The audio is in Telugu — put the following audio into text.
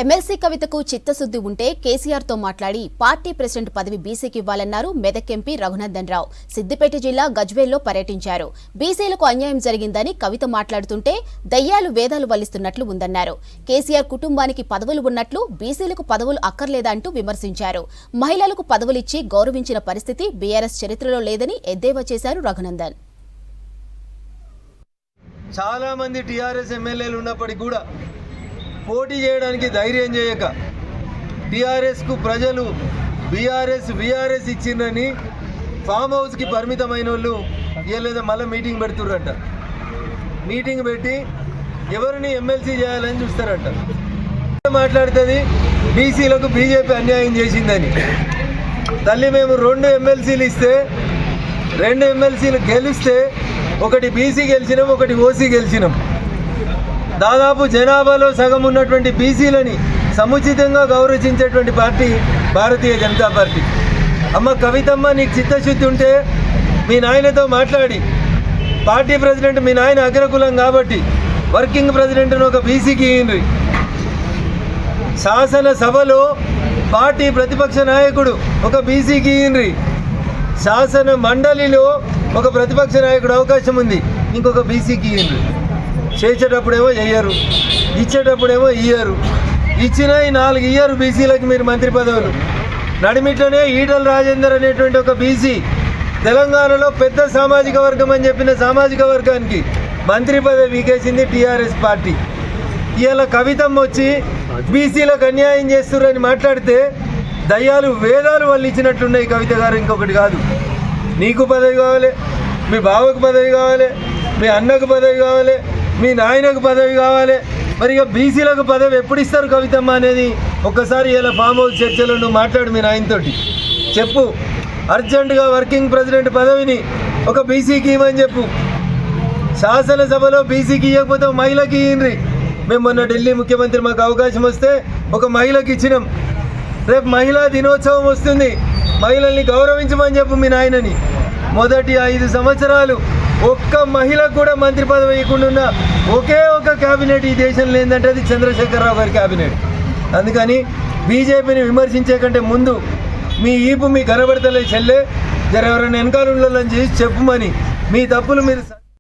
ఎమ్మెల్సీ కవితకు చిత్తశుద్ధి ఉంటే కేసీఆర్తో మాట్లాడి పార్టీ ప్రెసిడెంట్ పదవి బీసీకి ఇవ్వాలన్నారు మెదక్ ఎంపీ రఘునందన్ రావు. సిద్దిపేట జిల్లా గజ్వేల్లో పర్యటించారు. బీసీలకు అన్యాయం జరిగిందని కవిత మాట్లాడుతుంటే దయ్యాలు వేదాలు వల్లిస్తున్నట్లు ఉందన్నారు. కేసీఆర్ కుటుంబానికి పదవులు ఉన్నట్లు బీసీలకు పదవులు అక్కర్లేదంటూ విమర్శించారు. మహిళలకు పదవులిచ్చి గౌరవించిన పరిస్థితి బీఆర్ఎస్ చరిత్రలో లేదని ఎద్దేవా చేశారు రఘునందన్. చాలా మంది టీఆర్ఎస్ ఎమ్మెల్యేలు ఉన్నప్పటికీ కూడా పోటీ చేయడానికి ధైర్యం చేయక టీఆర్ఎస్కు ప్రజలు బీఆర్ఎస్ ఇచ్చిందని ఫామ్ హౌస్కి పరిమితమైన వాళ్ళు లేదా మళ్ళీ మీటింగ్ పెడుతుర్రంట. మీటింగ్ పెట్టి ఎవరిని ఎమ్మెల్సీ చేయాలని చూస్తారంట. మాట్లాడుతుంది బీసీలకు బీజేపీ అన్యాయం చేసిందని. తల్లి మేము 2 ఎమ్మెల్సీలు ఇస్తే 2 ఎమ్మెల్సీలు గెలిస్తే ఒకటి బీసీ గెలిచినాం, ఒకటి ఓసీ గెలిచినాం. దాదాపు జనాభాలో సగం ఉన్నటువంటి బీసీలని సముచితంగా గౌరవించేటువంటి పార్టీ భారతీయ జనతా పార్టీ. అమ్మ కవితమ్మ, నీకు చిత్తశుద్ధి ఉంటే మీ నాయనతో మాట్లాడి పార్టీ ప్రెసిడెంట్ మీ నాయన అగ్రకులం కాబట్టి వర్కింగ్ ప్రెసిడెంట్ను ఒక బీసీకి ఇయ్యండి. శాసనసభలో పార్టీ ప్రతిపక్ష నాయకుడు ఒక బీసీకి ఇయ్యండి. శాసన మండలిలో ఒక ప్రతిపక్ష నాయకుడు అవకాశం ఉంది, ఇంకొక బీసీకి ఇయ్యండి. చేసేటప్పుడేమో చెయ్యరు, ఇచ్చేటప్పుడేమో ఇయ్యరు. ఇచ్చిన ఈ 4 ఇయ్యరు బీసీలకు మీరు మంత్రి పదవులు. నడిమిట్లోనే ఈటల రాజేందర్ అనేటువంటి ఒక బీసీ తెలంగాణలో పెద్ద సామాజిక వర్గం అని చెప్పిన సామాజిక వర్గానికి మంత్రి పదవి వీకేసింది టీఆర్ఎస్ పార్టీ. ఇవాళ కవితమ్మ వచ్చి బీసీలకు అన్యాయం చేస్తున్నారని మాట్లాడితే దయ్యాలు వేదాలు వాళ్ళు ఇచ్చినట్లున్నాయి. కవిత గారు ఇంకొకటి కాదు, నీకు పదవి కావాలి, మీ బావకు పదవి కావాలి, మీ అన్నకు పదవి కావాలి, మీ నాయనకు పదవి కావాలి. మరి ఇక బీసీలకు పదవి ఎప్పుడు ఇస్తారు కవితమ్మ అనేది ఒక్కసారి ఇలా ఫామ్ హౌస్ చర్చలో నువ్వు మాట్లాడు. మీ నాయనతోటి చెప్పు, అర్జెంటుగా వర్కింగ్ ప్రెసిడెంట్ పదవిని ఒక బీసీకి ఇవ్వని చెప్పు. శాసనసభలో బీసీకి ఇవ్వకపోతే మహిళకి ఇయ్యండి. మేము మొన్న ఢిల్లీ ముఖ్యమంత్రి మాకు అవకాశం వస్తే ఒక మహిళకి ఇచ్చినాం. రేపు మహిళా దినోత్సవం వస్తుంది, మహిళల్ని గౌరవించమని చెప్పు మీ నాయనని. మొదటి 5 సంవత్సరాలు ఒక్క మహిళకు కూడా మంత్రి పదవి ఇవ్వకుండా ఉన్న ఒకే ఒక క్యాబినెట్ ఈ దేశంలో ఏంటంటే అది చంద్రశేఖరరావు గారి క్యాబినెట్. అందుకని బీజేపీని విమర్శించే కంటే ముందు మీ ఈపు మీ కనబడతలే చెల్లె జర ఎవరైనా వెనకాల చేసి చెప్పుమని మీ తప్పులు మీరు